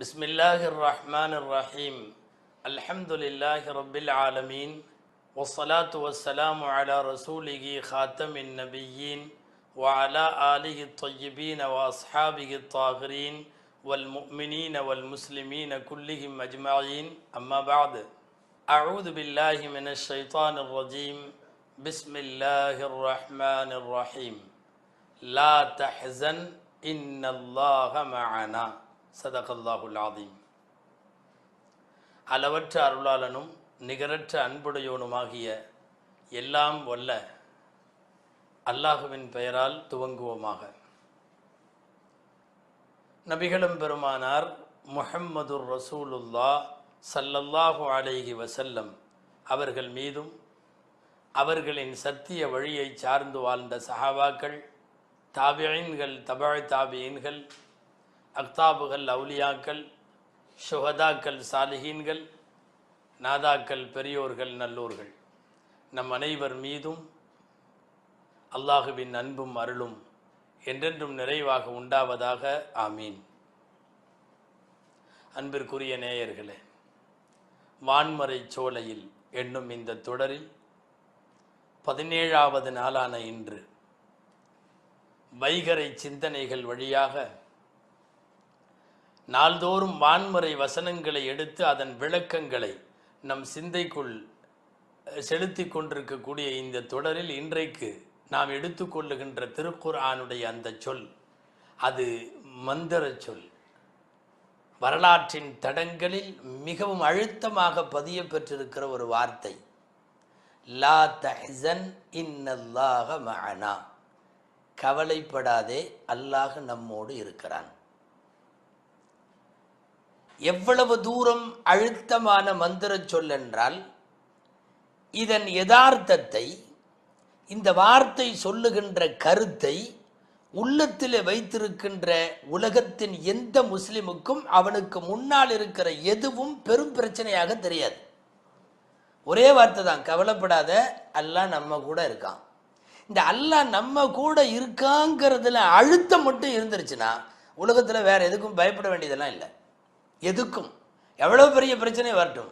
Bismillahir Rahmanir Rahim. Alhamdulillahi Rabbil Alameen. Wassalatu wassalamu ala rasulihi khatamin nabiyyin wa ala alihi at-tayyibin wa ashabihi at-tahirin wal mu'minina wal muslimina kullihim ajma'in. Amma ba'd. A'udhu billahi minash shaitanir rajim. Bismillahir Rahmanir Rahim. La tahzan inna Allaha ma'ana. சதகல்லாஹுல் ஆதீம். அளவற்ற அருளாளனும் நிகரற்ற அன்புடையோனுமாகிய எல்லாம் வல்ல அல்லாஹுவின் பெயரால் துவங்குவோமாக. நபிகளும் பெருமானார் முஹம்மதுர் ரசூலுல்லாஹ் ஸல்லல்லாஹு அலைஹி வஸல்லம் அவர்கள் மீதும் அவர்களின் சத்திய வழியை சார்ந்து வாழ்ந்த சஹாபாக்கள், தாபிஈன்கள், தபஅ தாபிஈன்கள், அக்தாபுகள், அவுலியாக்கள், ஷுஹதாக்கள், சாலிஹீன்கள், நாதாக்கள், பெரியோர்கள், நல்லோர்கள் நம் அனைவர் மீதும் அல்லாஹுவின் அன்பும் அருளும் என்றென்றும் நிறைவாக உண்டாவதாக. ஆமீன். அன்பிற்குரிய நேயர்களே, வான்மறை சோலையில் என்னும் இந்த தொடரில் 17வது நாளான இன்று வைகறை சிந்தனைகள் வழியாக நாள்தோறும் வான்மறை வசனங்களை எடுத்து அதன் விளக்கங்களை நம் சிந்தைக்குள் செலுத்தி கொண்டிருக்கக்கூடிய இந்த தொடரில் இன்றைக்கு நாம் எடுத்துக்கொள்ளுகின்ற திருக்குர்ஆனுடைய அந்த சொல், அது மந்திர சொல். வரலாற்றின் தடங்களில் மிகவும் அழுத்தமாக பதிய பெற்றிருக்கிற ஒரு வார்த்தை, லா தஹ்சன் இன்னல்லாஹ மஅனா. கவலைப்படாதே, அல்லாஹ் நம்மோடு இருக்கிறான். எவ்வளவு தூரம் அழுத்தமான மந்திர சொல் என்றால், இதன் யதார்த்தத்தை, இந்த வார்த்தை சொல்லுகின்ற கருத்தை உள்ளத்தில் வைத்திருக்கின்ற உலகத்தின் எந்த முஸ்லிமுக்கும் அவனுக்கு முன்னால் இருக்கிற எதுவும் பெரும் பிரச்சனையாக தெரியாது. ஒரே வார்த்தை தான், கவலைப்படாத, அல்லாஹ் நம்ம கூட இருக்கான். இந்த அல்லாஹ் நம்ம கூட இருக்காங்கிறதுல அழுத்தம் மட்டும் இருந்துருச்சுன்னா உலகத்தில் வேற எதுக்கும் பயப்பட வேண்டியதெல்லாம் இல்லை. எதுக்கும் எவ்வளவு பெரிய பிரச்சனை வரட்டும்,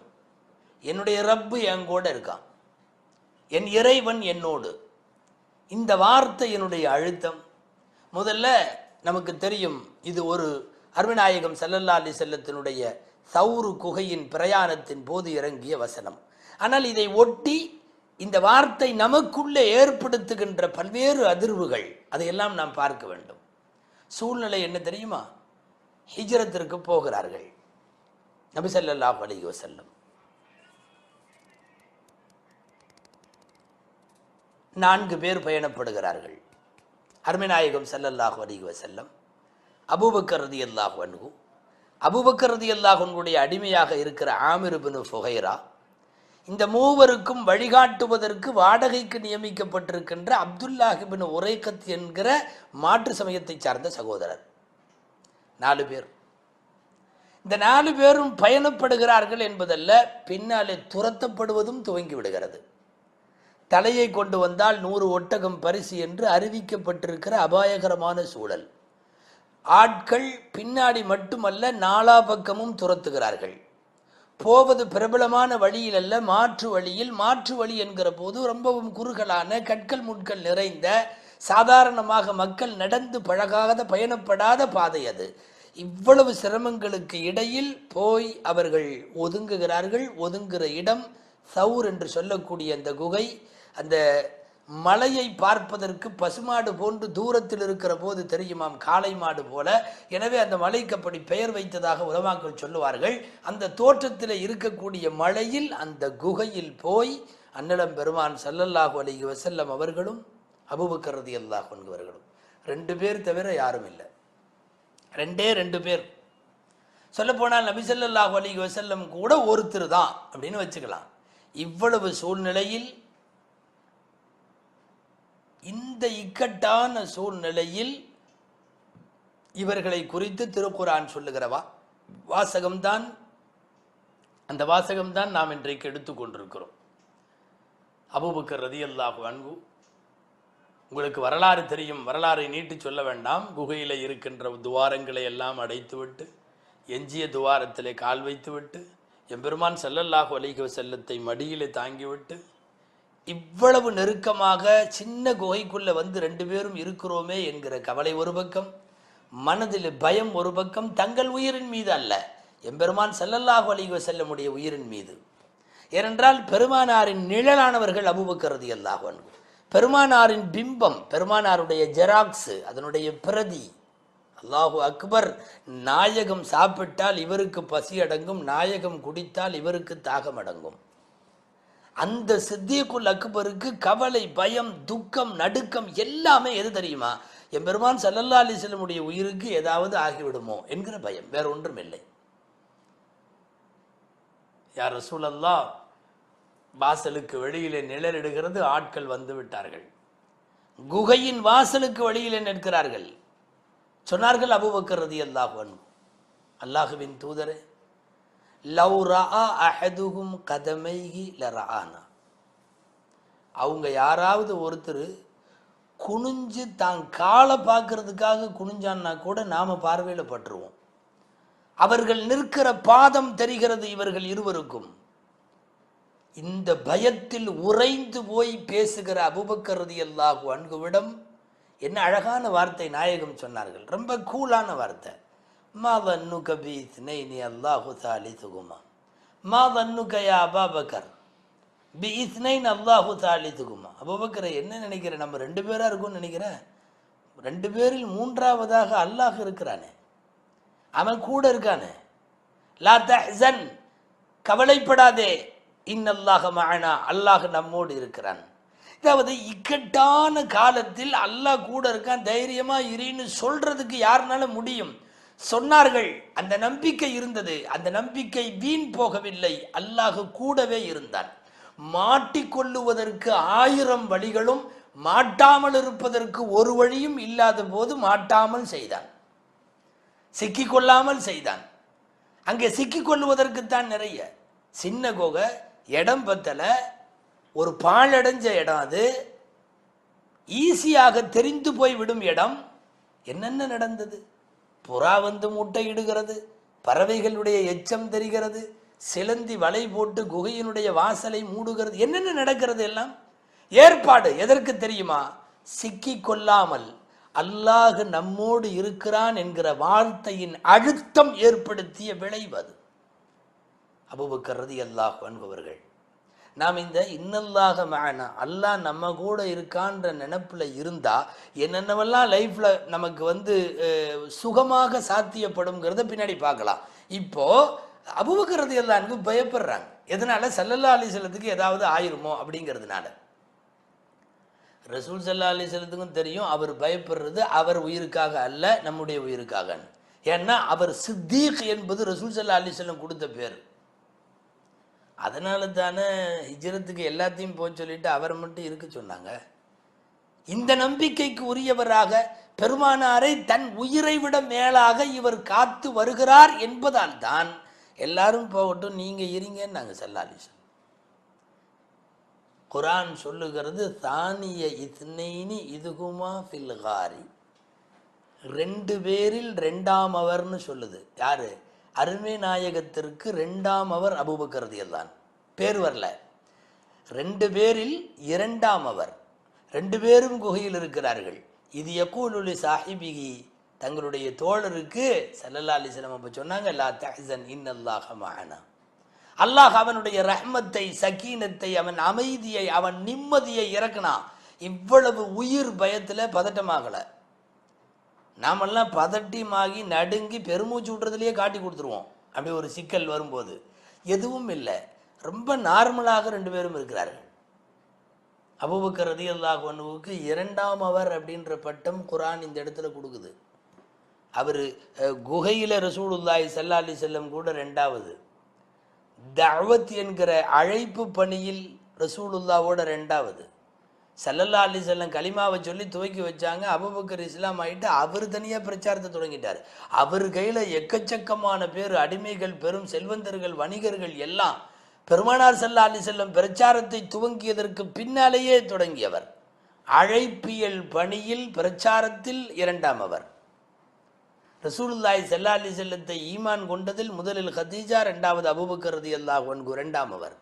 என்னுடைய ரப்பு என் கூட இருக்கான், என் இறைவன் என்னோடு. இந்த வார்த்தையினுடைய அழுத்தம் முதல்ல நமக்கு தெரியும். இது ஒரு அருமைநாயகம் ஸல்லல்லாஹு அலைஹி வஸல்லத்தினுடைய சௌரு குகையின் பிரயாணத்தின் போது இறங்கிய வசனம். ஆனால் இதை ஒட்டி இந்த வார்த்தை நமக்குள்ளே ஏற்படுத்துகின்ற பல்வேறு அதிர்வுகள், அதையெல்லாம் நாம் பார்க்க வேண்டும். சூழ்நிலை என்ன தெரியுமா? ஹிஜ்ரத்திற்கு போகிறார்கள் நபி ஸல்லல்லாஹு அலைஹி வஸல்லம். 4 பேர் பயணப்படுகிறார்கள். அருமைநாயகம் ஸல்லல்லாஹு அலைஹி வஸல்லம், அபூபக்கர் ரலியல்லாஹு அன்ஹு, அபூபக்கர் ரலியல்லாஹு அன்ஹுடைய அடிமையாக இருக்கிற ஆமிர் இப்னு ஃபுகைரா, இந்த மூவருக்கும் வழிகாட்டுவதற்கு வாடகைக்கு நியமிக்கப்பட்டிருக்கின்ற அப்துல்லாஹ் இப்னு உரைகத் என்கிற மாற்று சமயத்தை சார்ந்த சகோதரர். 4 பேர். இந்த 4 பேரும் பயணப்படுகிறார்கள் என்பதல்ல, பின்னாலே துரத்தப்படுவதும் துவங்கி விடுகிறது. தலையை கொண்டு வந்தால் 100 ஒட்டகம் பரிசு என்று அறிவிக்கப்பட்டிருக்கிற அபாயகரமான சூழல். ஆட்கள் பின்னாடி மட்டுமல்ல, 4 பக்கமும் துரத்துகிறார்கள். போவது பிரபலமான வழியில் அல்ல, மாற்று வழியில். மாற்று வழி என்கிற போது ரொம்பவும் குறுகலான, கற்கள் முட்கள் நிறைந்த, சாதாரணமாக மக்கள் நடந்து பழகாத, பயணப்படாத பாதை அது. இவ்வளவு சிரமங்களுக்கு இடையில் போய் அவர்கள் ஒதுங்குகிறார்கள். ஒதுங்குகிற இடம் சவுர் என்று சொல்லக்கூடிய அந்த குகை. அந்த மலையை பார்ப்பதற்கு பசுமாடு போன்று தூரத்தில் இருக்கிற போது தெரியுமாம், காளை மாடு போல. எனவே அந்த மலைக்கு அப்படி பெயர் வைத்ததாக உலமாக்கள் சொல்லுவார்கள். அந்த தோற்றத்தில் இருக்கக்கூடிய மலையில், அந்த குகையில் போய் அன்னலம் பெருமான் ஸல்லல்லாஹு அலைஹி வஸல்லம் அவர்களும் அபூபக்கர் ரலியல்லாஹு அன்ஹு அவர்களும் 2 பேர் தவிர யாரும் இல்லை. 2 பேர். சொல்லப்போனால் நபி ஸல்லல்லாஹு அலைஹி வஸல்லம் கூட ஒருத்தர் தான் அப்படின்னு வச்சுக்கலாம். இவ்வளவு சூழ்நிலையில், இந்த இக்கட்டான சூழ்நிலையில் இவர்களை குறித்து திருக்குர்ஆன் சொல்லுகிறவா வாசகம்தான், அந்த வாசகம்தான் நாம் இன்றைக்கு எடுத்துக்கொண்டிருக்கிறோம். அபூபக்கர் ரலியல்லாஹு அன்ஹு, உங்களுக்கு வரலாறு தெரியும், வரலாறை நீட்டி சொல்ல வேண்டாம். குகையில் இருக்கின்ற துவாரங்களை எல்லாம் அடைத்துவிட்டு எஞ்சிய துவாரத்திலே கால் வைத்துவிட்டு எம்பெருமான் ஸல்லல்லாஹு அலைஹி வஸல்லத்தை மடியிலே தாங்கிவிட்டு இவ்வளவு நெருக்கமாக சின்ன குகைக்குள்ள வந்து ரெண்டு பேரும் இருக்கிறோமே என்கிற கவலை ஒரு பக்கம், மனதில் பயம் ஒரு பக்கம், தங்கள் உயிரின் மீது அல்ல, எம்பெருமான் ஸல்லல்லாஹு அலைஹி வஸல்லமுடைய உயிரின் மீது. ஏனென்றால் பெருமானாரின் நிழலானவர்கள் அபூபக்கர் ரலியல்லாஹு அன்ஹு, பெருமானாரின் பிம்பம், பெருமானாருடைய ஜெராக்ஸ், அதனுடைய பிரதி. அல்லாஹு அக்பர். நாயகம் சாப்பிட்டால் இவருக்கு பசி அடங்கும், நாயகம் குடித்தால் இவருக்கு தாகம் அடங்கும். அந்த சித்திகுல் அக்பருக்கு கவலை, பயம், துக்கம், நடுக்கம் எல்லாமே எது தெரியுமா? எம்பெருமான் ஸல்லல்லாஹு அலைஹி வஸல்லமுடைய உயிருக்கு ஏதாவது ஆகிவிடுமோ என்கிற பயம், வேற ஒன்றும் இல்லை. யா ரசூலல்லாஹ், வாசலுக்கு வெளியிலே நிழலிடுகிறது, ஆட்கள் வந்து விட்டார்கள். குகையின் வாசலுக்கு வெளியிலே நிற்கிறார்கள். சொன்னார்கள் அபூபக்கர் ரலியல்லாஹு அன்ஹு, அல்லாஹுவின் தூதரே, லவ் ரஆ அஹதுஹும் கதமைஹி லரஆனா. அவங்க யாராவது ஒருத்தர் குனிஞ்சு தான் காலை பார்க்கறதுக்காக குனிஞ்சான்னா கூட நாம பார்வையில பட்டுருவோம். அவர்கள் நிற்கிற பாதம் தெரிகிறது இவர்கள் இருவருக்கும். இந்த பயத்தில் உறைந்து போய் பேசுகிற அபூபக்கர் ரலியல்லாஹு அன்ஹுவிடம் என்ன அழகான வார்த்தை நாயகம் சொன்னார்கள், ரொம்ப கூலான வார்த்தை. மா வன்னுக பி இஸ்னைனி அல்லாஹு சாலிசுகுமா, மா வன்னுக யா அபூபக்கர் பி இஸ்னைன் அல்லாஹு சாலிசுகுமா. அபூபக்கரை என்ன நினைக்கிற, நம்ம ரெண்டு பேரா இருக்கும்னு நினைக்கிறேன்? ரெண்டு பேரில் மூன்றாவதாக அல்லாஹ் இருக்கிறானே, அவன் கூட இருக்கானே. லா தஹ்சன், கவலைப்படாதே, இன்னல்லாஹ மஅனா, அல்லாஹ் நம்மோடு இருக்கிறான். அதாவது இக்கட்டான காலத்தில் அல்லாஹ் கூட இருக்கான், தைரியமா இருன்னு சொல்றதுக்கு யாருனால முடியும்? சொன்னார்கள். அந்த நம்பிக்கை இருந்தது, அந்த நம்பிக்கை வீண் போகவில்லை. அல்லாஹ் கூடவே இருந்தான். மாட்டிக்கொள்ளுவதற்கு 1000 வழிகளும் மாட்டாமல் இருப்பதற்கு ஒரு வழியும் இல்லாத போது மாட்டாமல் செய்தான், சிக்கிக்கொள்ளாமல் செய்தான். அங்கே சிக்கிக்கொள்ளுவதற்குத்தான் நிறைய. சின்ன குகை, இடம் பத்தல, ஒரு பாழடைஞ்ச இடம், அது ஈஸியாக தெரிந்து போய் விடும் இடம். என்னென்ன நடந்தது? புறா வந்து முட்டையிடுகிறது, பறவைகளுடைய எச்சம் தெரிகிறது, சிலந்தி வலை போட்டு குகையினுடைய வாசலை மூடுகிறது. என்னென்ன நடக்கிறது எல்லாம் ஏற்பாடு. எதற்கு தெரியுமா? சிக்கிக் கொள்ளாமல் அல்லாஹ் நம்மோடு இருக்கிறான் என்கிற வார்த்தையின் அழுத்தம் ஏற்படுத்திய விளைவு அது. அபூபக்கர் ரலியல்லாஹு அன்ஹு அவர்கள், நாம் இந்த இன்னல்லாஹ மஅனா, அல்லாஹ் நம்ம கூட இருக்கான்ற நினைப்புல இருந்தா என்னென்னவெல்லாம் லைஃப்ல நமக்கு வந்து சுகமாக சாத்தியப்படும்ங்கிறத பின்னாடி பார்க்கலாம். இப்போ அபூபக்கர் ரலியல்லாஹு அன்ஹு பயப்படுறாங்க. எதனால? ஸல்லல்லாஹு அலைஹி வஸல்லத்துக்கு ஏதாவது ஆயிருமோ அப்படிங்கிறதுனால. ரசூல் ஸல்லல்லாஹு அலைஹி வஸல்லத்துக்கும் தெரியும் அவர் பயப்படுறது அவர் உயிருக்காக அல்ல, நம்முடைய உயிருக்காக. ஏன்னா அவர் சித்தீக் என்பது ரசூல் ஸல்லல்லாஹு அலைஹி வஸல்லம் கொடுத்த பேர். அதனால தானே ஹிஜ்ரத்துக்கு எல்லாத்தையும் போய் சொல்லிட்டு அவரை மட்டும் இருக்க சொன்னாங்க. இந்த நம்பிக்கைக்கு உரியவராக பெருமானாரை தன் உயிரை விட மேலாக இவர் காத்து வருகிறார் என்பதால் தான் எல்லாரும் போகட்டும், நீங்க இருங்கன்னு நாங்கள் ஸல்லல்லாஹு அலைஹி வஸல்லம். குர்ஆன் சொல்லுகிறது, தானிய இத்னைனி இதுகுமா ஃபில் காரி, 2 பேரில் 2ஆம் அவர்னு சொல்லுது. யாரு? அருமை நாயகத்திற்கு 2ஆம் அவர் அபூபக்கர் ரலியல்லாஹு, பேர் வரல. 2 பேரில் 2ஆம் அவர். 2 பேரும் குகையில் இருக்கிறார்கள். இது யகூலு லி சாஹிபிஹி, தங்களுடைய தோழருக்கு ஸல்லல்லாஹு அலைஹி வஸல்லம் அப்ப சொன்னாங்க, லா தஹ்சன் இன்னல்லாஹ மஅனா. அல்லாஹ் அவனுடைய ரஹ்மத்தை, சக்கீனத்தை, அவன் அமைதியை, அவன் நிம்மதியை இறக்கினா. இவ்வளவு உயிர் பயத்துல பதட்டமாகல. நாமெல்லாம் பதட்டிமாகி நடுங்கி பெருமூச்சு விட்டுறதுலேயே காட்டி கொடுத்துருவோம். அப்படி ஒரு சிக்கல் வரும்போது எதுவும் இல்லை, ரொம்ப நார்மலாக 2 பேரும் இருக்கிறார்கள். அபூபக்கர் ரலியல்லாஹு அன்ஹுவுக்கு 2ஆம் அவர் அப்படின்ற பட்டம் குர்ஆன் இந்த இடத்துல கொடுக்குது. அவர் குகையில ரசூலுல்லாஹி ஸல்லல்லாஹு அலைஹி வஸல்லம் கூட 2ஆவது, தஅவத் என்கிற அழைப்பு பணியில் ரசூலுல்லாஹோட 2ஆவது. ஸல்லல்லாஹு அலைஹி வஸல்லம் கலிமாவை சொல்லி துவக்கி வச்சாங்க. அபூபக்கர் இஸ்லாம் ஆகிட்டு அவர் தனியாக பிரச்சாரத்தை தொடங்கிட்டார். அவர் கையில் எக்கச்சக்கமான பேர், அடிமைகள், பெரும் செல்வந்தர்கள், வணிகர்கள் எல்லாம். பெருமானார் ஸல்லல்லாஹு அலைஹி வஸல்லம் பிரச்சாரத்தை துவங்கியதற்கு பின்னாலேயே தொடங்கியவர். அழைப்பியல் பணியில் பிரச்சாரத்தில் 2ஆம் அவர். ரசூலுல்லாஹி ஸல்லல்லாஹு அலைஹி வஸல்லத்தை ஈமான் கொண்டதில் முதலில் கதீஜா, இரண்டாவது அபூபக்கர் ரலியல்லாஹு அன்ஹு, இரண்டாம் அவர்.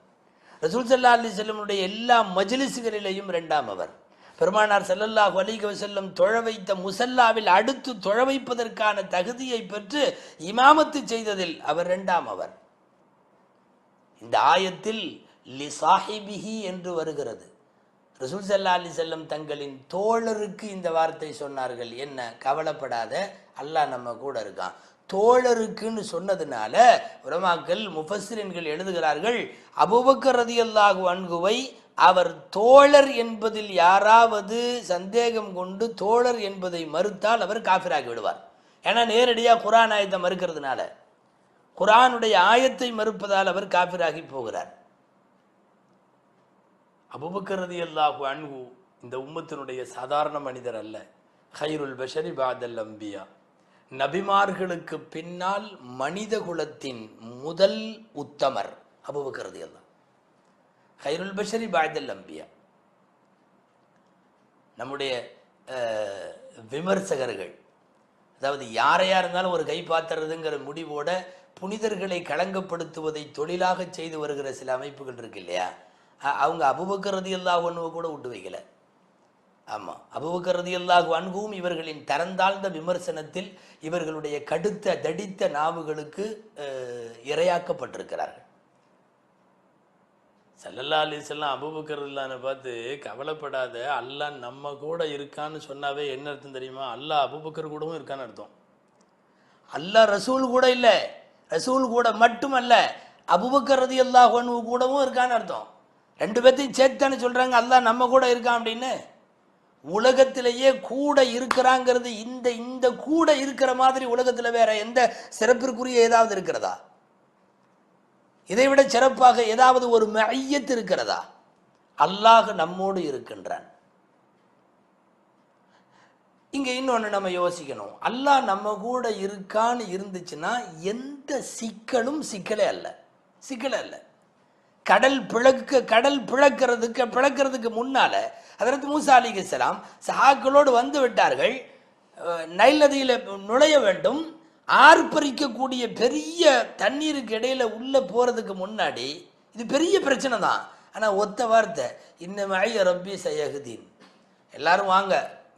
ரசூல் ஸல்லல்லாஹு அலைஹி வஸல்லமுடைய எல்லா மஜ்லிஸ்களிலேயும் இரண்டாம் அவர். பெருமானார் ஸல்லல்லாஹு அலைஹி வஸல்லம் தொழ வைத்த முசல்லாவில் அடுத்து தொழ வைப்பதற்கான தகுதியை பெற்று இமாமத்து செய்ததில் அவர் இரண்டாம் அவர். இந்த ஆயத்தில் லி சாஹிபிஹி என்று வருகிறது. ரசூல் ஸல்லல்லாஹு அலைஹி வஸல்லம் தங்களின் தோழருக்கு இந்த வார்த்தை சொன்னார்கள். என்ன? கவலைப்படாத, அல்லாஹ் நம்ம கூட இருக்கான். தோழருக்குன்னு சொன்னதுனால உலமாக்கள் முஃபஸ்ஸிரீன்கள் எழுதுகிறார்கள், அபூபக்கர் ரலியல்லாஹு அன்ஹுவை அவர் தோழர் என்பதில் யாராவது சந்தேகம் கொண்டு தோழர் என்பதை மறுத்தால் அவர் காஃபிராகி விடுவார். ஏன்னா நேரடியாக குர்ஆன் ஆயத்தை மறுக்கிறதுனால, குர்ஆனுடைய ஆயத்தை மறுப்பதால் அவர் காஃபிராகி போகிறார். அபூபக்கர் ரலியல்லாஹு அன்ஹு இந்த உம்மத்தினுடைய சாதாரண மனிதர் அல்ல. கைருல் பஷரி பாதல் அம்பியா, நபிமார்களுக்கு பின்னால் மனித குலத்தின் முதல் உத்தமர் அபூபக்கர் ரலியல்லாஹு. கைருல் பஷரி பாதல் அம்பியா. நம்முடைய விமர்சகர்கள், அதாவது யாரையா இருந்தாலும் ஒரு கை பாத்துறதுங்கிற முடிவோட புனிதர்களை களங்கப்படுத்துவதை தொழிலாக செய்து வருகிற சில அமைப்புகள் இருக்கு இல்லையா, அவங்க அபூபக்கர் ரலியல்லாஹு அன்ஹு கூட விட்டு வைக்கல. ஆமாம், அபூபக்கர் ரலியல்லாஹு அன்ஹுவும் இவர்களின் தரந்தாழ்ந்த விமர்சனத்தில் இவர்களுடைய கடுத்த தடித்த நாவுகளுக்கு இரையாக்கப்பட்டிருக்கிறார்கள். ஸல்லல்லாஹு அலைஹி வஸல்லம் அபூபக்கர் ரலியல்லாஹு பார்த்து கவலைப்படாத, அல்லாஹ் நம்ம கூட இருக்கான்னு சொன்னாவே என்ன அர்த்தம் தெரியுமா? அல்லாஹ் அபூபக்கர் கூடவும் இருக்கான்னு அர்த்தம். அல்லாஹ் ரசூல் கூட இல்லை, ரசூல் கூட மட்டுமல்ல அபூபக்கர் ரலியல்லாஹு அன்ஹு கூடவும் இருக்கான்னு அர்த்தம். ரெண்டு பேர்த்தையும் சேர்த்தானு சொல்றாங்க அல்லாஹ் நம்ம கூட இருக்கான் அப்படின்னு. உலகத்திலேயே கூட இருக்கிறாங்கிறது இந்த கூட இருக்கிற மாதிரி உலகத்துல வேற எந்த சிறப்பிற்குரிய ஏதாவது இருக்கிறதா? இதைவிட சிறப்பாக ஏதாவது ஒரு மய்யத் இருக்கிறதா? அல்லாஹ் நம்மோடு இருக்கின்றான். இங்க இன்னொன்னு நம்ம யோசிக்கணும். அல்லாஹ் நம்ம கூட இருக்கான்னு இருந்துச்சுன்னா எந்த சிக்கலும் சிக்கலே அல்ல, சிக்கலே அல்ல. கடல் பிளக்கிறதுக்கு முன்னால ஹஜ்ரத் மூசா அலைஹிஸ்ஸலாம் சஹாக்களோடு வந்து விட்டார்கள். நைல் நதியில நுழைய வேண்டும். ஆர்ப்பரிக்கக்கூடிய பெரிய தண்ணீருக்கு இடையில உள்ள போறதுக்கு முன்னாடி இது பெரிய பிரச்சனை தான். ஆனா ஒத்த வார்த்தை, இன்ன மஅய்ய ரப்பி சயஹ்தீன், எல்லாரும் வாங்க,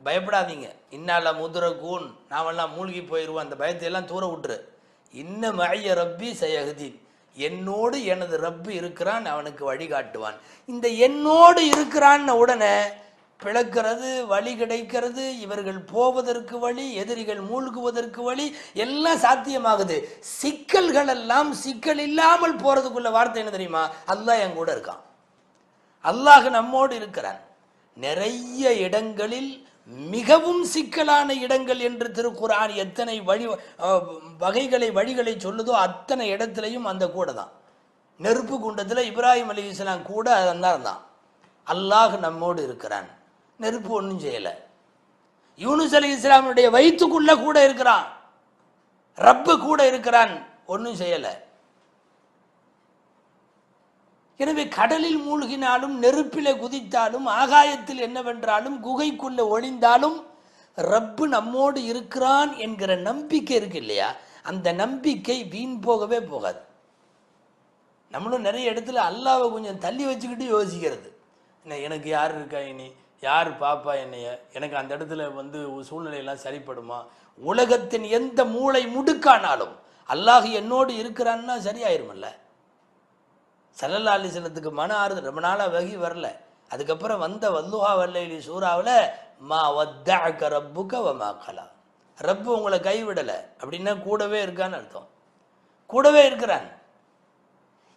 பயப்படாதீங்க, இன்னால முதுரகூன், நாமெல்லாம் மூழ்கி போயிடுவோம், அந்த பயத்தை எல்லாம் தூர விட்டுரு. இன்ன மஅய்ய ரப்பி சயஹ்தீன், என்னோடு எனது ரப்பு இருக்கிறான், அவனுக்கு வழிகாட்டுவான். இந்த என்னோடு இருக்கிறான் உடனே பிளக்கிறது, வழி கிடைக்கிறது, இவர்கள் போவதற்கு வழி, எதிரிகள் மூழ்குவதற்கு வழி, எல்லாம் சாத்தியமாகுது. சிக்கல்கள் எல்லாம் சிக்கல் இல்லாமல் போறதுக்குள்ள வார்த்தை என்ன தெரியுமா? அல்லாஹ் என் கூட இருக்கான், அல்லாஹ் நம்மோடு இருக்கிறான். நிறைய இடங்களில் மிகவும் சிக்கலான இடங்கள் என்று திருக்குர்ஆன் எத்தனை வழிகளை சொல்லுதோ அத்தனை இடத்திலையும் அந்த கூட தான். நெருப்பு குண்டத்தில் இப்ராஹிம் அலைஹிஸ்ஸலாம் கூட தான். அல்லாஹ் நம்மோடு இருக்கிறான், நெருப்பு ஒன்றும் செய்யலை. யூனுஸ் அலைஹிஸ்ஸலாமுடைய வயிற்றுக்குள்ள கூட இருக்கிறான், ரப்பு கூட இருக்கிறான், ஒன்றும் செய்யலை. எனவே கடலில் மூழ்கினாலும், நெருப்பிலே குதித்தாலும், ஆகாயத்தில் என்னவென்றாலும், குகைக்குள்ள ஒளிந்தாலும் ரப்பு நம்மோடு இருக்கிறான் என்கிற நம்பிக்கை இருக்கு இல்லையா, அந்த நம்பிக்கை வீண் போகவே போகாது. நம்மளும் நிறைய இடத்துல அல்லாஹ்வை கொஞ்சம் தள்ளி வச்சுக்கிட்டு யோசிக்கிறது. எனக்கு யார் இருக்கா, இனி யார் பாப்பா என்னைய, எனக்கு அந்த இடத்துல சூழ்நிலையெல்லாம் சரிப்படுமா? உலகத்தின் எந்த மூளை முடுக்கானாலும் அல்லாஹ் என்னோடு இருக்கிறான்னா சரியாயிருமல்ல. ஸல்லல்லாஹு அலைஹி வஸல்லத்துக்கு மன ஆறுதல், ரொம்ப நாளாக வகி வரல. அதுக்கப்புறம் வந்த வல்லுஹா வல்லைலி சூறாவில் மா வத்தஅக ரப்புக வமா கலா, ரப்பு உங்களை கைவிடலை அப்படின்னா கூடவே இருக்கான்னு அர்த்தம், கூடவே இருக்கிறான்.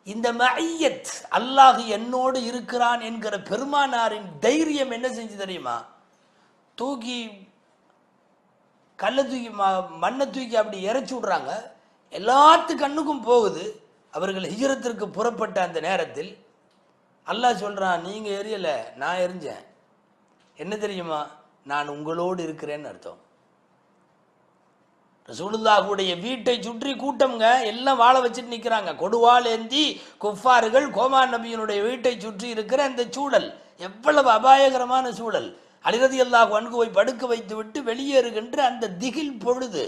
இந்த மஅய்யத், அல்லாஹ் என்னோடு இருக்கிறான் என்கிற பெருமானாரின் தைரியம் என்ன செஞ்சு தெரியுமா? தூக்கி கல்லை தூக்கி மண்ணை தூக்கி அப்படி இறைச்சி விட்றாங்க, எல்லாத்து கண்ணுக்கும் போகுது. அவர்கள் ஹிஜ்ரத்திற்கு புறப்பட்ட அந்த நேரத்தில் அல்லாஹ் சொல்றான், நீங்க எரியலை, நான் எரிஞ்சேன். என்ன தெரியுமா? நான் உங்களோடு இருக்கிறேன்னு அர்த்தம். ரசூலுல்லாஹுடைய வீட்டை சுற்றி கூட்டம்ங்க, எல்லாம் வாழ வச்சுட்டு நிற்கிறாங்க. கொடுவாள் ஏந்தி குஃபார்கள் கோமான் நபியினுடைய வீட்டை சுற்றி இருக்கிற அந்த சூழல் எவ்வளவு அபாயகரமான சூழல். அலி ரலியல்லாஹு அன்ஹுவை படுக்க வைத்து விட்டு வெளியேறுகின்ற அந்த திகில் பொழுது,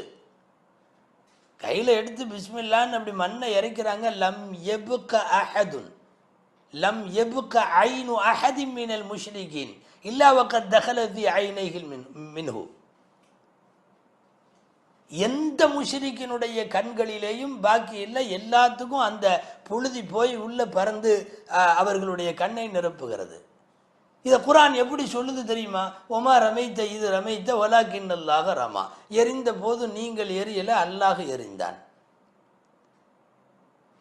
கையில் எடுத்து பிஸ்மில்லான்னு அப்படி மண்ணை இறைக்கிறாங்க. லம் எபுக்க அஹதுன் லம் எபுக்க ஐனு அஹதி மினல் முஷ்ரிகீன் இல்லா வக்கத் தஹல ஃபி ஐனைஹில் மின்ஹு. எந்த முஷ்ரிக்கினுடைய கண்களிலேயும் பாக்கி இல்லை, எல்லாத்துக்கும் அந்த புழுதி போய் உள்ள பறந்து அவர்களுடைய கண்ணை நிரப்புகிறது. இதை குரான் எப்படி சொல்லுது தெரியுமா? ஒமா ரமைத்த இது ரமைத்த வலாக்கின்னல்லாக ரமா. எரிந்த போது நீங்கள் எரியல, அல்லாஹ் எறிந்தான்.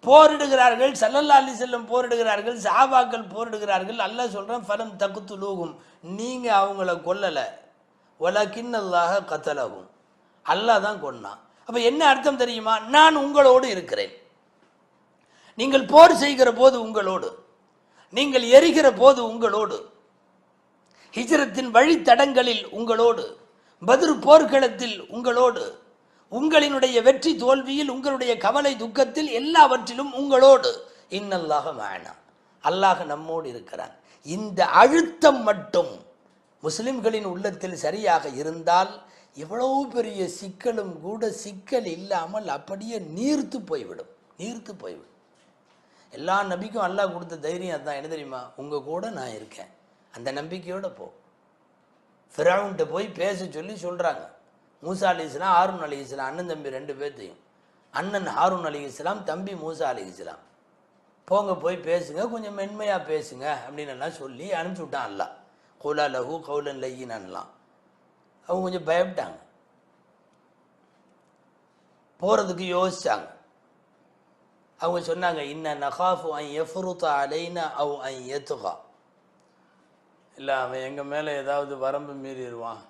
போரிடுகிறார்கள், ஸல்லல்லாஹு அலைஹி வஸல்லம் போரிடுகிறார்கள், சஹாபாக்கள் போரிடுகிறார்கள். அல்லாஹ் சொல்றான் ஃபலம் தக்துலூஹும், நீங்க அவங்கள கொல்லல, வலாக்கின்னல்லாஹ கத்தலஹும், அல்லாஹ் தான் கொன்னான். அப்ப என்ன அர்த்தம் தெரியுமா? நான் உங்களோடு இருக்கிறேன். நீங்கள் போர் செய்கிற போது உங்களோடு, நீங்கள் எரிகிற போது உங்களோடு, ஹிஜ்ரத்தின் வழித்தடங்களில் உங்களோடு, பத்ர் போர்க்களத்தில் உங்களோடு, உங்களினுடைய வெற்றி தோல்வியில், உங்களுடைய கவலை துக்கத்தில், எல்லாவற்றிலும் உங்களோடு. இன்னல்லாஹ மஅனா, அல்லாஹ் நம்மோடு இருக்கிறான். இந்த அழுத்தம் மட்டும் முஸ்லிம்களின் உள்ளத்தில் சரியாக இருந்தால் எவ்வளவு பெரிய சிக்கலும் கூட சிக்கல் இல்லாமல் அப்படியே நீர்த்து போய்விடும். நீர்த்து போய்விடும். எல்லா நபிக்கும் அல்லாஹ் கொடுத்த தைரியம் அதுதான். என்ன தெரியுமா? உங்கள் கூட நான் இருக்கேன், அந்த நம்பிக்கையோடு போ. ஃபிரௌன்கிட்ட போய் பேச சொல்லி சொல்கிறாங்க. மூசா அலைஹிஸ்ஸலாம், ஹாரூன் அலைஹிஸ்ஸலாம், அண்ணன் தம்பி 2 பேர்த்தையும். அண்ணன் ஹாரூன் அலைஹிஸ்ஸலாம், தம்பி மூசா அலைஹிஸ்ஸலாம். போங்க போய் பேசுங்க, கொஞ்சம் மென்மையாக பேசுங்க அப்படின்னு எல்லாம் சொல்லி அனுப்பிச்சி விட்டான் அல்லாஹ். குலா லஹு கௌலன் லையினன்லாம். அவங்க கொஞ்சம் பயப்பட்டாங்க, போகிறதுக்கு யோசிச்சாங்க. அவங்க சொன்னாங்க, இன்ன நகாஃபு அன் யஃப்ருத அலைனா அவ் அன் யத்கா. இல்லை, அவன் எங்கள் மேலே ஏதாவது வரம்பு மீறிடுவான்,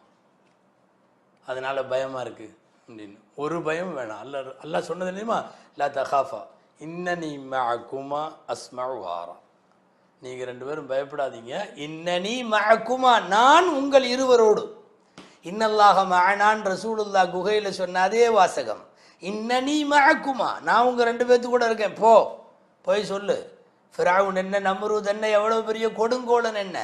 அதனால் பயமாக இருக்குது அப்படின்னு. ஒரு பயம் வேணாம். அல்லாஹ் சொன்னது தெரியுமா? லா தகாஃபா இன்னனி மஅகுமா அஸ்மஉ வாரா. நீங்கள் 2 பேரும் பயப்படாதீங்க. இன்னனி மஅகுமா, நான் உங்கள் இருவரோடு. இன்னல்லாஹ மஅனான் ரசூலுல்லாஹ் குகையில் சொன்ன அதே வாசகம். இன்னனி மஅகுமா, நான் உங்கள் 2 பேர்த்து கூட இருக்கேன். போய் சொல்லு. ஃபிரௌன் என்ன, நம்ரூத் என்ன, எவ்வளோ பெரிய கொடுங்கோலன் என்ன,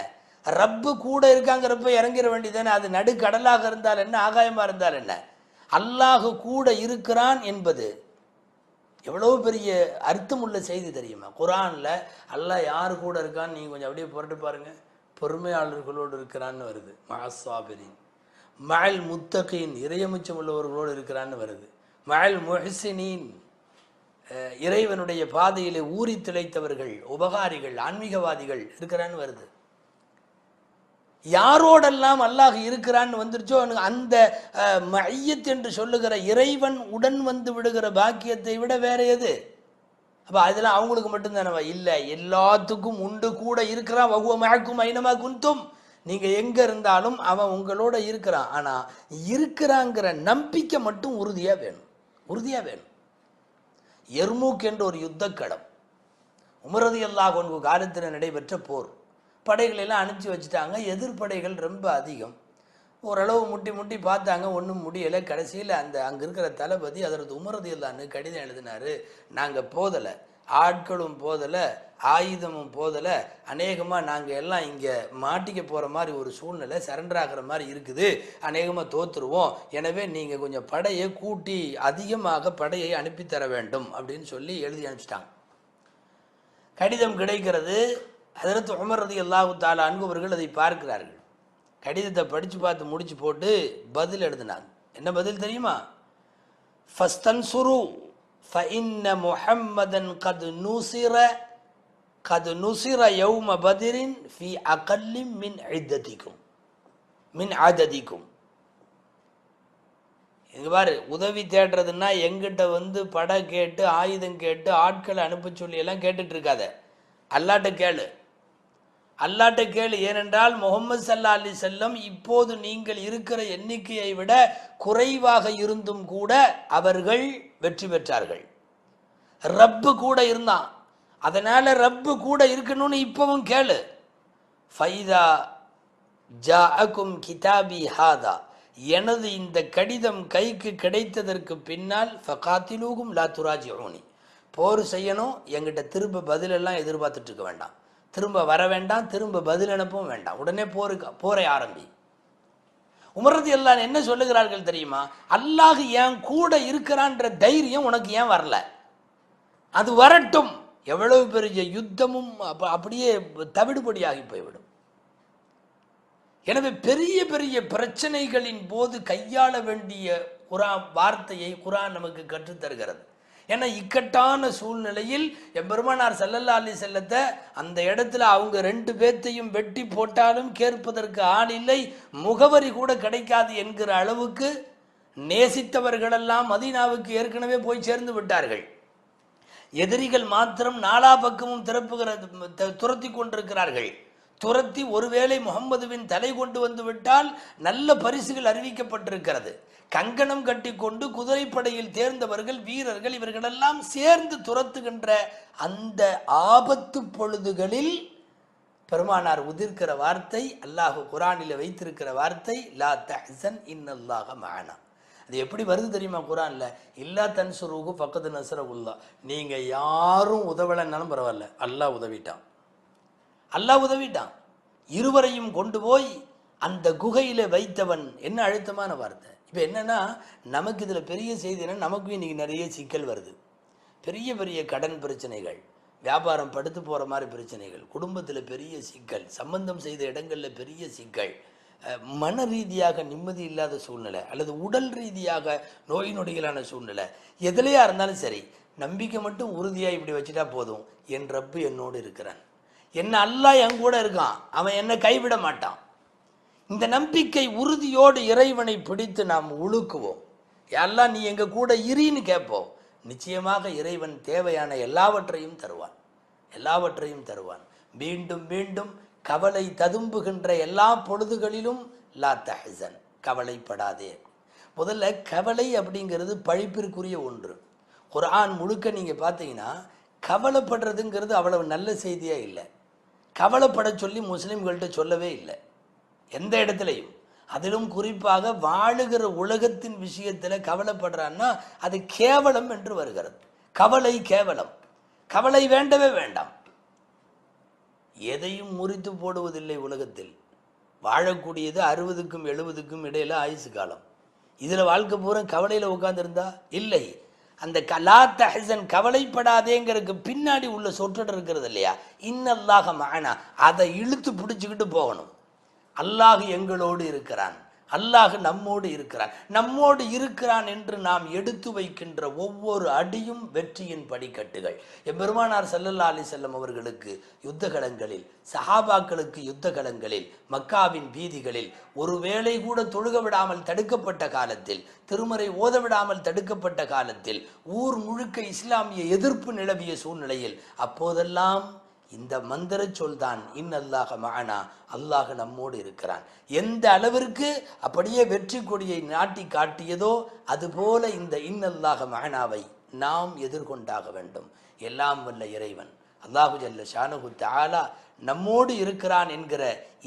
ரப்பு கூட இருக்காங்கிறப்ப இறங்கிட வேண்டியதானே. அது நடுக்கடலாக இருந்தால் என்ன, ஆகாயமாக இருந்தால் என்ன, அல்லாஹ் கூட இருக்கிறான் என்பது எவ்வளோ பெரிய அர்த்தமுள்ள செய்தி தெரியுமா? குரானில் அல்லாஹ் யார் கூட இருக்கான்னு நீங்கள் கொஞ்சம் அப்படியே புரட்டு பாருங்க. பொறுமையாளர்களோடு இருக்கிறான்னு வருது, மஅஸ்ஸாபிரீன். மஅல் முத்தகீன், இறையமிச்சம் உள்ளவர்களோடு இருக்கிறான்னு வருது. மஅல் முஹ்ஸினீன், இறைவனுடைய பாதையிலே ஊறி திளைத்தவர்கள், உபகாரிகள், ஆன்மீகவாதிகள் இருக்கிறான்னு வருது. யாரோடெல்லாம் அல்லாஹ் இருக்கிறான்னு வந்துருச்சோ அந்த மய்யத் என்று சொல்லுகிற இறைவன் உடன் வந்து விடுகிற பாக்கியத்தை விட வேற எது? அப்போ அதெல்லாம் அவங்களுக்கு மட்டும்தானவா? இல்லை, எல்லாத்துக்கும் உண்டு, கூட இருக்கிறான். வகுவ மஅக்கும் ஐனமா குன்தும், நீங்கள் எங்கே இருந்தாலும் அவன் உங்களோட இருக்கிறான். ஆனால் இருக்கிறாங்கிற நம்பிக்கை மட்டும் உறுதியாக வேணும், உறுதியாக வேணும். எர்மூக் என்ற ஒரு யுத்த களம், உமர் ரலியல்லாஹு அன்ஹு காலத்தில் நடைபெற்ற போர். படைகளெல்லாம் அனுப்பிச்சி வச்சுட்டாங்க. எதிர்ப்படைகள் ரொம்ப அதிகம். ஓரளவு முட்டி பார்த்தாங்க, ஒன்றும் முடியலை. கடைசியில் அங்கே இருக்கிற தளபதி ஹஜ்ரத் உமர் ரலியல்லாஹு அன்ஹு கடிதம் எழுதினார். நாங்கள் போதலை, ஆட்களும் போதலை, ஆயுதமும் போதலை, அநேகமாக நாங்கள் எல்லாம் இங்கே மாட்டிக்க போகிற மாதிரி ஒரு சூழ்நிலை, சரண்டர் ஆகிற மாதிரி இருக்குது, அநேகமாக தோற்றுருவோம். எனவே நீங்கள் கொஞ்சம் படையை கூட்டி அதிகமாக படையை அனுப்பித்தர வேண்டும் அப்படின்னு சொல்லி எழுதி அனுப்பிச்சிட்டாங்க. கடிதம் கிடைக்கிறது. ஹஜ்ரத் உமர் ரலியல்லாஹு தஆலா அன்ஹு அவர்கள் அதை பார்க்கிறார்கள். கடிதத்தை படித்து பார்த்து முடிச்சு போட்டு பதில் எழுதினாங்க. என்ன பதில் தெரியுமா? ஃபஸ்தன்சுரு ஃபஇன்ன முஹம்மதன் கத் நுசிர யௌம பத்ரின் ஃபி அகல்லி மின் அததிக்கும். இங்க பாரு, உதவி தேடுறதுன்னா எங்கிட்ட வந்து படை கேட்டு, ஆயுதம் கேட்டு, ஆட்களை அனுப்ப சொல்லி எல்லாம் கேட்டுட்டு இருக்காத. அல்லாட்ட கேளு, அல்லாட்ட கேளு. ஏனென்றால் முஹம்மது ஸல்லல்லாஹு அலைஹி வஸல்லம் இப்போது நீங்கள் இருக்கிற எண்ணிக்கையை விட குறைவாக இருந்தும் கூட அவர்கள் வெற்றி பெற்றார்கள். ரப்பு கூட இருந்தான். அதனால ரப்பு கூட இருக்கணும்னு இப்பவும் கேளு. ஃபைதா ஜாஅக்கும் கிதாபி ஹாதா, எனது இந்த கடிதம் கைக்கு கிடைத்ததற்கு பின்னால் ஃபகாத்திலூகும் லா துராஜிஊனி, போர் செய்யணும், எங்கிட்ட திரும்ப பதிலெல்லாம் எதிர்பார்த்துட்டு இருக்க வேண்டாம், திரும்ப வர வேண்டாம், திரும்ப பதில் அனுப்பவும் வேண்டாம், உடனே போரை ஆரம்பி. உமர் ரலியல்லாஹு என்ன சொல்லுகிறார்கள் தெரியுமா? அல்லாஹ் என் கூட இருக்கிறான்ற தைரியம் உனக்கு ஏன் வரல? அது வரட்டும். எவ்வளவு பெரிய யுத்தமும் அப்படியே தவிடுபடியாகி போய்விடும். எனவே பெரிய பெரிய பிரச்சனைகளின் போது கையாள வேண்டிய வார்த்தையை குர்ஆன் நமக்கு கற்றுத்தருகிறது. ஏன்னா இக்கட்டான சூழ்நிலையில் எம்பெருமானார் ஸல்லல்லாஹு அலைஹி வஸல்லத்தை அந்த இடத்துல அவங்க 2 பேர்த்தையும் வெட்டி போட்டாலும் கேட்பதற்கு ஆள் இல்லை, முகவரி கூட கிடைக்காது என்கிற அளவுக்கு நேசித்தவர்களெல்லாம் மதீனாவுக்கு ஏற்கனவே போய் சேர்ந்து விட்டார்கள். எதிரிகள் மாத்திரம் நாலா பக்கமும் துரத்தி கொண்டிருக்கிறார்கள். துரத்தி ஒருவேளை முகம்மதுவின் தலை கொண்டு வந்து விட்டால் நல்ல பரிசுகள் அறிவிக்கப்பட்டிருக்கிறது. கங்கணம் கட்டி கொண்டு குதிரைப்படையில் தேர்ந்தவர்கள், வீரர்கள், இவர்களெல்லாம் சேர்ந்து துரத்துகின்ற அந்த ஆபத்து பொழுதுகளில் பெருமானார் உதிர்க்கிற வார்த்தை, அல்லாஹ் குர்ஆனில் வைத்திருக்கிற வார்த்தை, லா தஹ்சன் இன்னல்லாஹ மஅனா. அது எப்படி வருது தெரியுமா? குர்ஆன்ல இல்லா தன்சுருஹு ஃபக்கத் நஸரஹுல்லாஹ். நீங்க யாரும் உதவலைன்னாலும் பரவாயில்ல, அல்லாஹ் உதவிட்டான். அல்லாஹ் உதவிட்டான். இருவரையும் கொண்டு போய் அந்த குகையில வைத்தவன். என்ன அழுத்தமான வார்த்தை. இப்போ என்னன்னா, நமக்கு இதில் பெரிய செய்தி என்ன, நமக்கும் இன்னைக்கு நிறைய சிக்கல் வருது. பெரிய பெரிய கடன் பிரச்சனைகள், வியாபாரம் படுத்து போகிற மாதிரி பிரச்சனைகள், குடும்பத்தில் பெரிய சிக்கல், சம்பந்தம் செய்த இடங்களில் பெரிய சிக்கல், மன ரீதியாக நிம்மதி இல்லாத சூழ்நிலை, அல்லது உடல் ரீதியாக நோய் நொடிகளான சூழ்நிலை, எதுலையா இருந்தாலும் சரி, நம்பிக்கை மட்டும் உறுதியாக இப்படி வச்சுட்டா போதும். என் ரப்பு என்னோடு இருக்கிறான், என்ன அல்லாஹ் என் கூட இருக்கான், அவன் என்னை கைவிட மாட்டான். இந்த நம்பிக்கை உறுதியோடு இறைவனை பிடித்து நாம் உழுக்குவோம். எல்லாம் நீ எங்க கூட இரின்னு கேட்போம். நிச்சயமாக இறைவன் தேவையான எல்லாவற்றையும் தருவான், எல்லாவற்றையும் தருவான். மீண்டும் மீண்டும் கவலை ததும்புகின்ற எல்லா பொழுதுகளிலும் லா தஹ்சன், கவலைப்படாதே. முதல்ல கவலை அப்படிங்கிறது பழிப்பிற்குரிய ஒன்று. குர்ஆன் முழுக்க நீங்க பார்த்தீங்கன்னா கவலைப்படுறதுங்கிறது அவ்வளவு நல்ல செய்தியே இல்லை. கவலைப்பட சொல்லி முஸ்லிம்கள்ட்ட சொல்லவே இல்லை எந்த இடத்துலையும். அதிலும் குறிப்பாக வாழுகிற உலகத்தின் விஷயத்தில் கவலைப்படுறான்னா அது கேவலம் என்று வருகிறது. கவலை கேவலம், கவலை வேண்டவே வேண்டாம். எதையும் முறித்து போடுவதில்லை உலகத்தில். வாழக்கூடியது 60க்கும் 70க்கும் இடையில ஆயுசு காலம். இதில் வாழ்க்கை பூரா கவலையில் உட்கார்ந்துருந்தா இல்லை. அந்த லா தஹ்சன், கவலைப்படாதேங்கிறதுக்கு பின்னாடி உள்ள சொற்றொடர் இருக்கிறது இல்லையா, இன்னல்லாஹ மஅனா, அதை இழுத்து பிடிச்சுக்கிட்டு போகணும். அல்லாஹ் எங்களோடு இருக்கிறான், அல்லாஹ் நம்மோடு இருக்கிறான். நம்மோடு இருக்கிறான் என்று நாம் எடுத்து வைக்கின்ற ஒவ்வொரு அடியும் வெற்றியின் படிக்கட்டுகள். எம்பெருமானார் ஸல்லல்லாஹு அலைஹி வஸல்லம் அவர்களுக்கு யுத்த களங்களில், சஹாபாக்களுக்கு யுத்த களங்களில், மக்காவின் வீதிகளில் ஒருவேளை கூட தொழுக விடாமல் தடுக்கப்பட்ட காலத்தில், திருமறை ஓத விடாமல் தடுக்கப்பட்ட காலத்தில், ஊர் முழுக்க இஸ்லாமிய எதிர்ப்பு நிலவிய சூழ்நிலையில் அப்போதெல்லாம் இந்த மந்திர சொல் தான் இன்னல்லாஹ மஅனா, அல்லாஹ் நம்மோடு இருக்கிறான். எந்த அளவிற்கு அப்படியே வெற்றி கொடியை நாட்டி காட்டியதோ அதுபோல இந்த இன்னல்லாஹ மஅனாவை நாம் எதிர்கொண்டாக வேண்டும். எல்லாம் வல்ல இறைவன் அல்லாஹு ஜல்ல ஷானஹு தஆலா நம்மோடு இருக்கிறான் என்கிற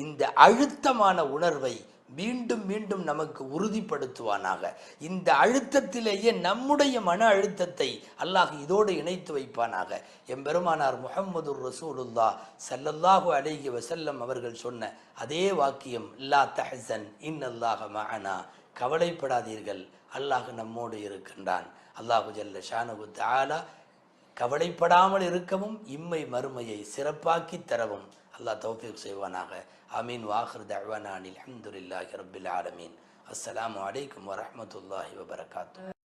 இந்த அழுத்தமான உணர்வை மீண்டும் மீண்டும் நமக்கு உறுதிப்படுத்துவானாக. இந்த அழுத்தத்திலேயே நம்முடைய மன அழுத்தத்தை அல்லாஹ் இதோடு இணைத்து வைப்பானாக. எம்பெருமானார் முஹம்மது ரசூலுல்லாஹ் ஸல்லல்லாஹு அலைஹி வஸல்லம் அவர்கள் சொன்ன அதே வாக்கியம், லா தஹ்சன் இன்னல்லாஹ மஅனா, கவலைப்படாதீர்கள், அல்லாஹ் நம்மோடு இருக்கின்றான். அல்லாஹு ஜல்ல ஷானஹு தஆலா கவலைப்படாமல் இருக்கவும் இம்மை மறுமையை சிறப்பாக்கி தரவும் அல்லாஹ் தௌஃபீக் செய்வானாக. ஆமீன். வாஹிர் தஅவானா அல்ஹம்துலில்லாஹி ரப்பில் ஆலமீன். அஸ்ஸலாமு அலைக்கும் வரஹ்மத்துல்லாஹி வபரகாத்துஹு.